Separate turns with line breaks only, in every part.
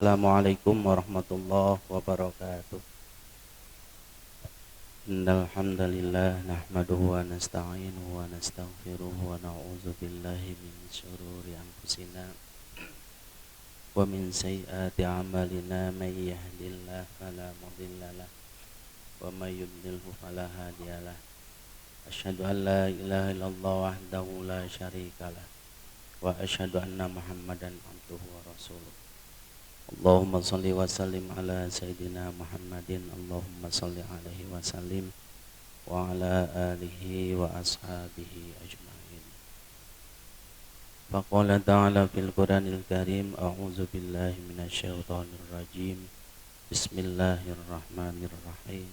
Assalamualaikum warahmatullahi wabarakatuh. Innal hamdalillah nahmaduhu wa nasta'inuhu wa nastaghfiruhu wa na'udzu billahi min syururi anfusina wa min sayyiati a'malina may yahdihillahu fala mudhillalah wa may yudlilhu fala hadiyalah. Asyhadu an la ilaha illallah wahdahu la syarikalah wa asyhadu anna Muhammadan abduhu wa rasuluh. Allahumma salli wa sallim ala Sayyidina Muhammadin. Allahumma salli alaihi wa sallim wa ala alihi wa ashabihi ajma'in. Faqala ta'ala fil Qur'anil Karim, a'udzu billahi minasyaitonir rajim. Bismillahirrahmanirrahim.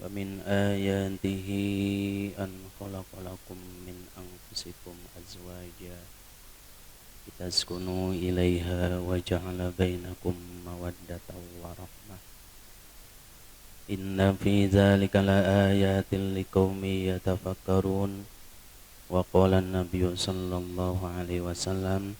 Wa min ayatihi an khalaqalakum min anfusikum azwaja litaskunu ilaiha wa ja'ala bainakum mawaddatan wa rahmah. Inna fi dzalika laayatin liqaumin yatafakkarun. Wa qala an-nabiyyu sallallahu alaihi wasallam,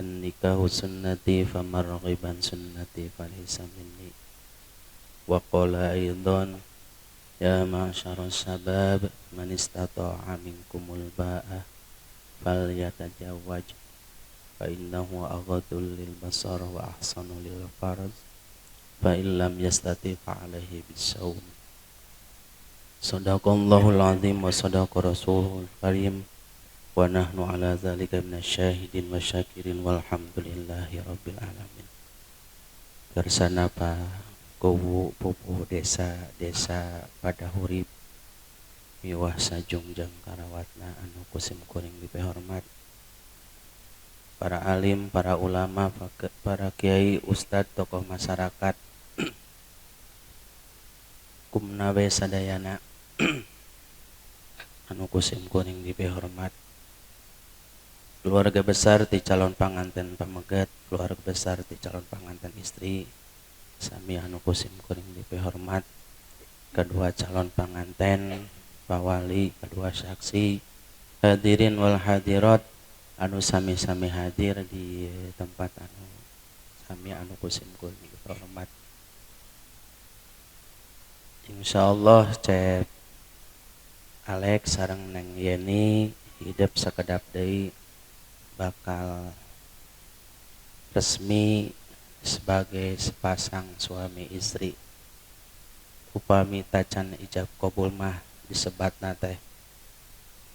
an-nikahu sunnati faman raghiba an sunnati falaysa minni. Wa qala aidan, ya ma'syaras syabab man istata'a minkumul ba'a falyatajawwaj fa innahu aghadul lil basar wa ahsanu lil farj fa illam yastati fa alaihi bisawm. Shadaqallahul azim wa sadaqa rasulul karim wa nahnu ala dzalika minasyahidin wa syakirin walhamdulillahi rabbil alamin. Kersana pa kuwu pupuh desa-desa pada hurip miwah sajungjang karawatna anu kusim kuring dipehormat, para alim, para ulama, para kiai, ustadz, tokoh masyarakat, kumnawe sadayana anu kusim kuring dipehormat, keluarga besar ti calon panganten pamegat, keluarga besar ti calon panganten istri, sami anu kusim kuring dipehormat, kedua calon panganten, pawali, kedua saksi, hadirin wal hadirat anu sami-sami hadir di tempat anu sami anu kusim kuring dihormat. Insyaallah cek Alex sareng Neng Yeni hidup sakedap deui bakal resmi sebagai sepasang suami istri. Upami tacan ijab qabul mah disebatna teh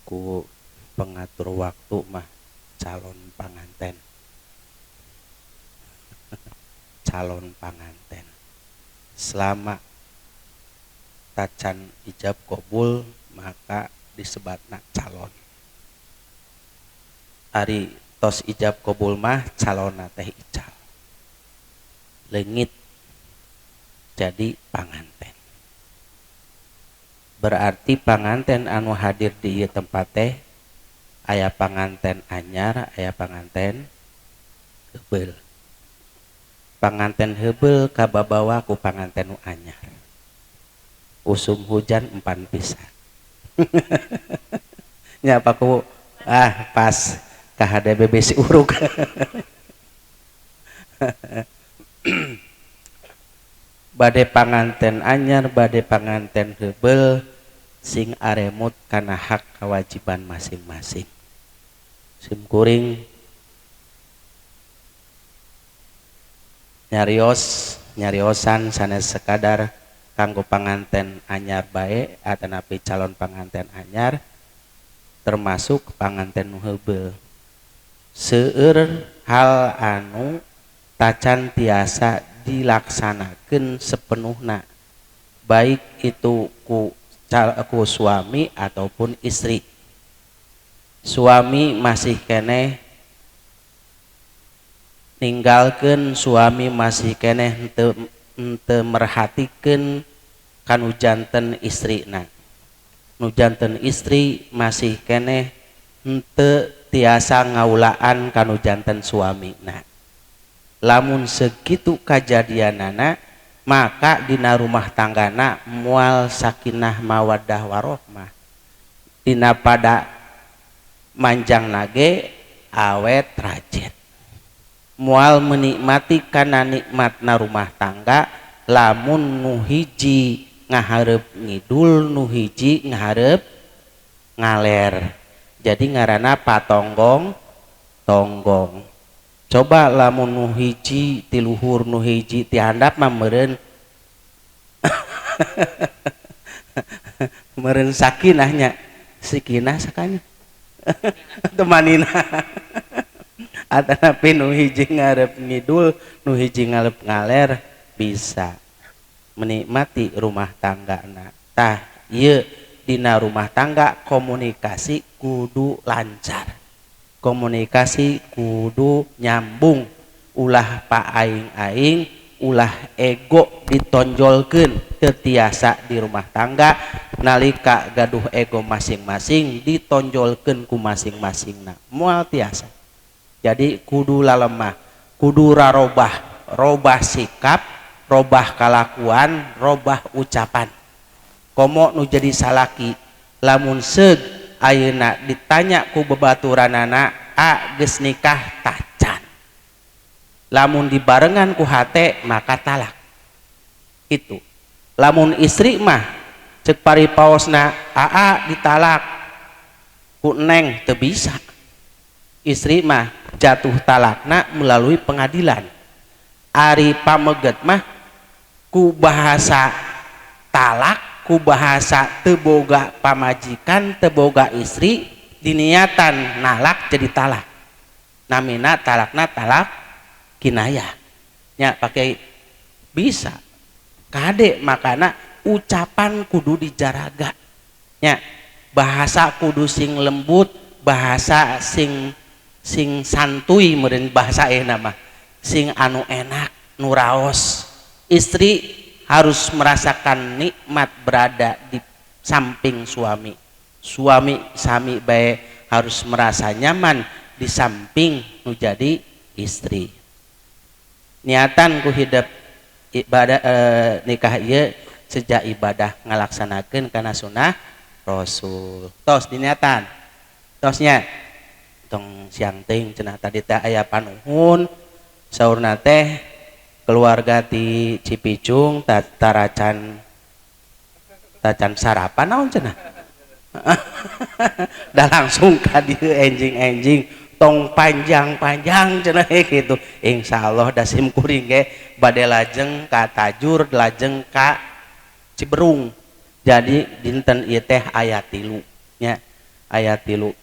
ku pengatur waktu mah calon panganten. Calon panganten selama tacan ijab qabul maka disebatna calon. Ari tos ijab qabul mah calonna teh ical leungit jadi panganten. Berarti panganten anu hadir di ieu tempat teh aya panganten anyar, aya panganten heubeul. Panganten heubeul kababawa ku panganten nu anyar. Usum hujan empan pisan. Nya paku pas ka HDBB si urug. Bade panganten anyar, bade panganten heubeul sing aremut kana hak kewajiban masing-masing. Sim kuring nyariosan sanes sekadar kanggo panganten anyar bae atanapi calon panganten anyar termasuk panganten nu heubeul. Seueur hal anu tacan tiasa dilaksanakeun sepenuhna baik itu ku suami ataupun istri. Suami masih keneh ninggalkeun, suami masih keneh henteu merhatikeun kanu janten istrina. Nu janten istri masih keneh henteu tiasa ngaulaan kanu janten suamina. Lamun segitu kajadianana maka dina rumah tanggana moal sakinah mawaddah warohmah. Dina pada manjang nage awet rajin. Mual menikmati kana nikmatna rumah tangga lamun nu hiji ngaharep ngidul nu hiji ngaharep ngaler. Jadi ngaranna patonggong tonggong. Coba lamun nu hiji ti luhur nu hiji ti handap mah meureun meureun sakinahnya. Sakinah sakanya. Temanina. Atanapi nu hiji ngarep ngidul nu hiji ngarep ngaler bisa menikmati rumah tanggana. Tah ieu dina rumah tangga komunikasi kudu lancar, komunikasi kudu nyambung, ulah paing-aing, ulah ego ditonjolkeun teu tiasa di rumah tangga. Nalika gaduh ego masing-masing ditonjolkeun ku masing-masingna moal tiasa. Jadi kudu lalemah, kudu rarobah, robah sikap, robah kalakuan, robah ucapan. Komo nu jadi salaki lamun seug ayeuna ditanya ku babaturanana geus nikah tacan, lamun dibarengan ku hate maka talak. Itu lamun istri mah cek paripaosna ditalak ku neng teu bisa. Istri mah jatuh talakna melalui pengadilan. Ari pameget mah ku bahasa talak, ku bahasa teu boga pamajikan, teu boga istri, diniatan nalak jadi talak. Namina talakna talak kinayah. Nya pakai bisa. Kade makana ucapan kudu dijaraga. Nya bahasa kudu sing lembut, bahasa sing santuy meureun bahasa mah sing anu enak nu raos. Istri harus merasakan nikmat berada di samping suami, suami sami bae harus merasa nyaman di samping nu jadi istri. Niatan ku hidup ibadah nikah ieu sejak ibadah ngalaksanakeun kana sunnah Rasul. Tos diniatan tosnya tong siang ting cenah tadi teh aya panuhun saurna teh keluarga ti Cipicung tacan sarapan naon cenah. Da langsung ka dieu enjing tong panjang cenah kitu. Insyaallah da sim kuring ge bade lajeng ka Tajur, lajeng ka Ciberung. Jadi dinten ieu teh aya 3 nya. Ayat 3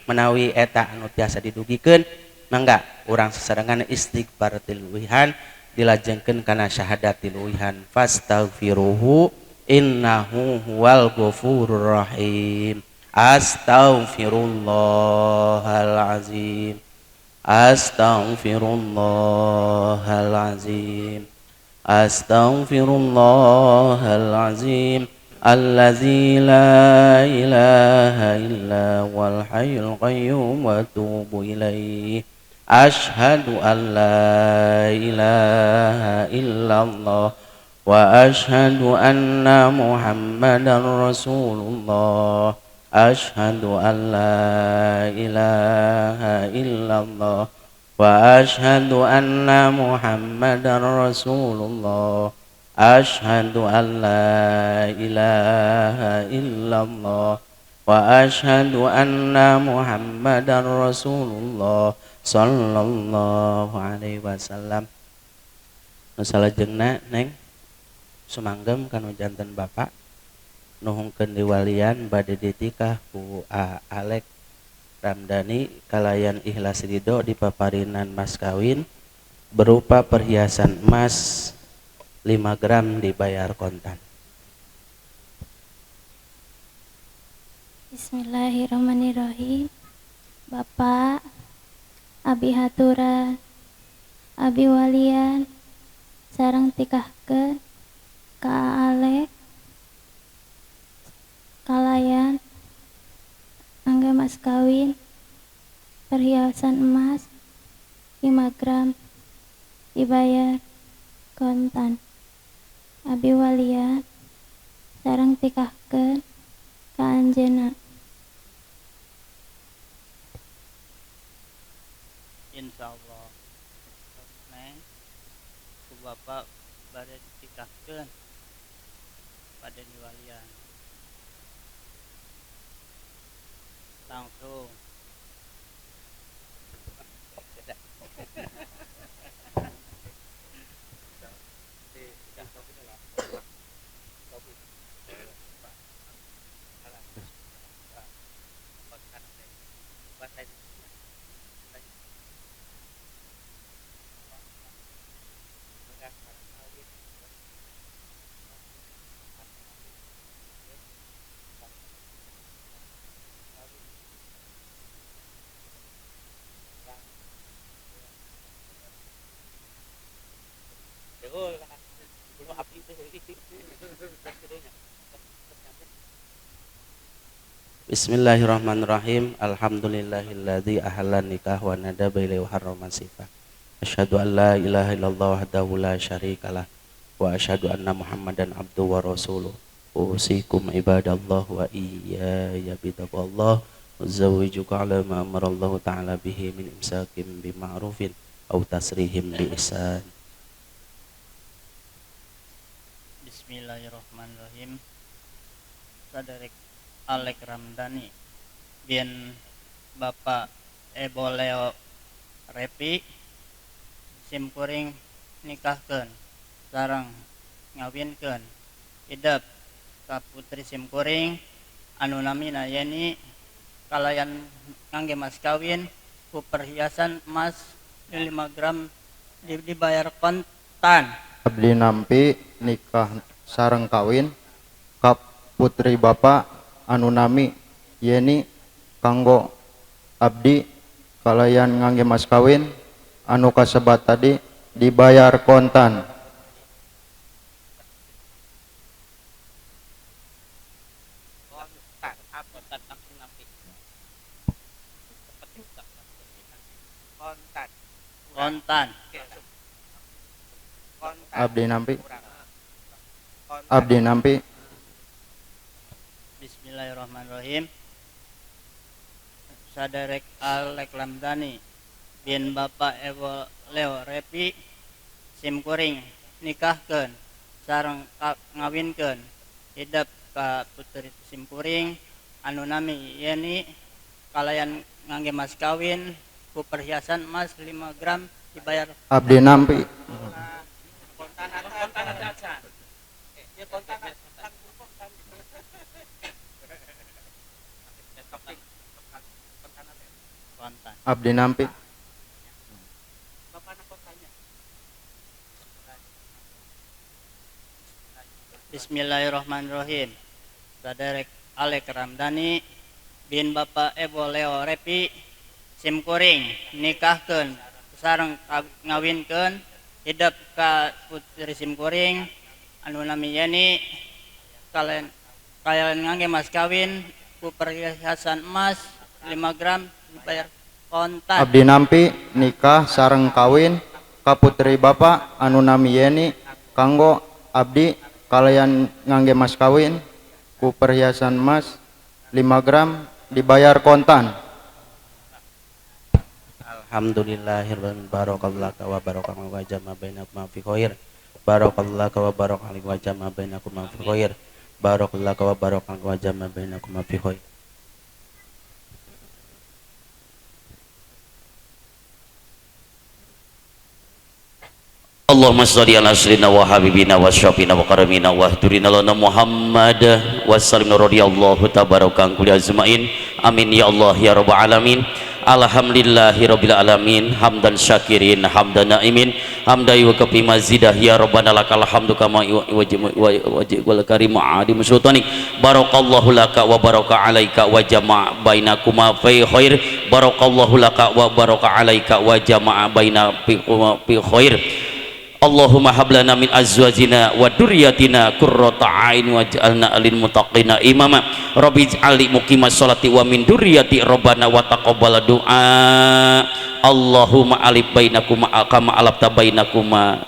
menawi eta anu tiasa didugikeun mangga urang sesarengan istighfar tiluihan dilajengkeun kana syahadat tiluihan. Fastaghfiruhu innahu huwal ghafurur rahim. Astaghfirullahalazim, astaghfirullahalazim, astaghfirullahalazim. Allazi la ilaha illa wal hayyul qayyum wa atubu ilaihi. Asyhadu an la ilaha illallah wa asyhadu anna Muhammadar Rasulullah. Asyhadu an la ilaha illallah wa asyhadu anna Muhammadar Rasulullah. Asyhadu an la ilaha illallah wa asyhadu anna Muhammadar Rasulullah sallallahu alaihi wasallam. Nu salajengna neng sumanggem kanu janten bapak nuhungkeun diwalian bade ditikah ku Alek Ramdhani kalayan ikhlas ridho dipaparinan mas kawin berupa perhiasan emas 5 gram dibayar kontan.
Bismillahirrahmanirrahim. Bapak abi haturan abi walian sareng tikahkeun ka Alek kalayan angga mas kawin perhiasan emas 5 gram dibayar kontan. Abi walian sareng tikahkeun ka anjeunna.
Insyaallah
bapak bade ditikahkeun pada niwalian langsung.
Bismillahirrahmanirrahim. Alhamdulillahilladzi ahalla nikah wa nadaba ilaihi wa harrama sifah. Asyhadu an la ilaha illallah wahdahu la syarikalah wa asyhadu anna Muhammadan abduhu wa rasuluh. Usikum ibadallah wa iyaya bitaqwallah. Uzawwijuka ala ma amarallahu ta'ala bihi min imsakim bima'rufin aw tasrihim bi ihsan.
Bismillahirrahmanirrahim. Sadarek Alek Ramdhani bin Bapak Eboleo Repi simkuring nikahkeun sareng ngawinkeun idep ka putri simkuring anu namina Yeni kalayan ngangge mas kawin ku perhiasan emas 5 gram dibayar kontan.
Abdi nampi nikah sareng kawin ka putri bapak anu nami Yeni kanggo abdi kalayan ngangge mas kawin anu kasebat tadi dibayar kontan.
Kontan.
Abdi nampi. Abdi nampi.
Bismillahirrahmanirrahim. Sadarek Alek Ramdhani bin Bapak Ewo Leo Repi simkuring nikahkeun sareng ngawinkeun idep ka putri simkuring anu nami Yeni kalayan ngangge mas kawin ku perhiasan emas 5 gram dibayar.
Abdi nampi. Abdi nampi.
Bismillahirrahmanirrahim. Sadarek Alek Ramdhani bin Bapak Ebo Leo Repi simkuring nikahkeun sareng ngawinkeun idep ka putri simkuring anu nami Yeni kalian ngangge mas kawin ku perhiasan emas 5 gram dibayar kontan.
Abdi nampi nikah sareng kawin ka putri bapak anu nami Yeni kanggo abdi kalayan ngangge mas kawin ku perhiasan emas 5 gram dibayar kontan.
Alhamdulillahirrahmanirrahim. Barakallahu wa barakallahu wa jama bainakum fi khair. Barakallahu wa barakallahu wa jama bainakum fi khair. Barakallahu wa barakallahu wa jama bainakum fi khair.
Allahumma sholli ala sayyidina wa habibina wa syafina wa karamina wa hdurina lana Muhammad wa sallim radhiyallahu tabaraka kulli azmain. Amin ya Allah ya rabbal alamin. Alhamdulillahi rabbil alamin hamdan syakirin hamdan naimin hamdai wa kafi mazidah ya rabbana lakal hamdu kama wajib wal karim adi musyutani. Barakallahu laka wa baraka alaika wa jama' bainakuma fi khair. Barakallahu laka wa baraka alaika wa jama' bainakuma fi khair. Allahumma hablana min azwajina wa durriyatina qurrata a'in waj'alna lil muttaqina imama. Rabbi ij'alni muqimas sholati wa min durriyati rabbana wa taqabbal du'a. Allahumma alif bainakuma kama alafta bainakuma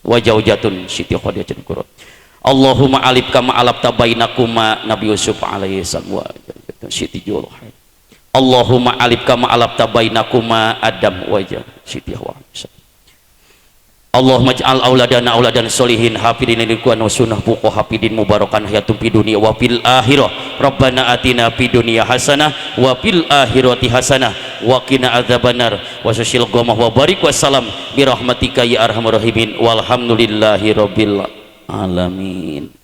wa jawjatun siti khadijatun qurrat. Allahumma alif kama alafta bainakuma Nabi Yusuf alaihi salam wa siti julh. Allahumma alif kama alafta bainakuma Adam wa siti Hawa. Allahumma ij'al auladana auladan solihin hafidin lilquran wa sunnah buqa hafidin mubarakan hayatum fid dunya wa fil akhirah rabbana atina fid dunya hasanah wa fil akhirati hasanah wa qina adzabannar wa sushil ghamah wa barik wassalam bi rahmatika ya arhamar rahimin walhamdulillahi rabbil alamin.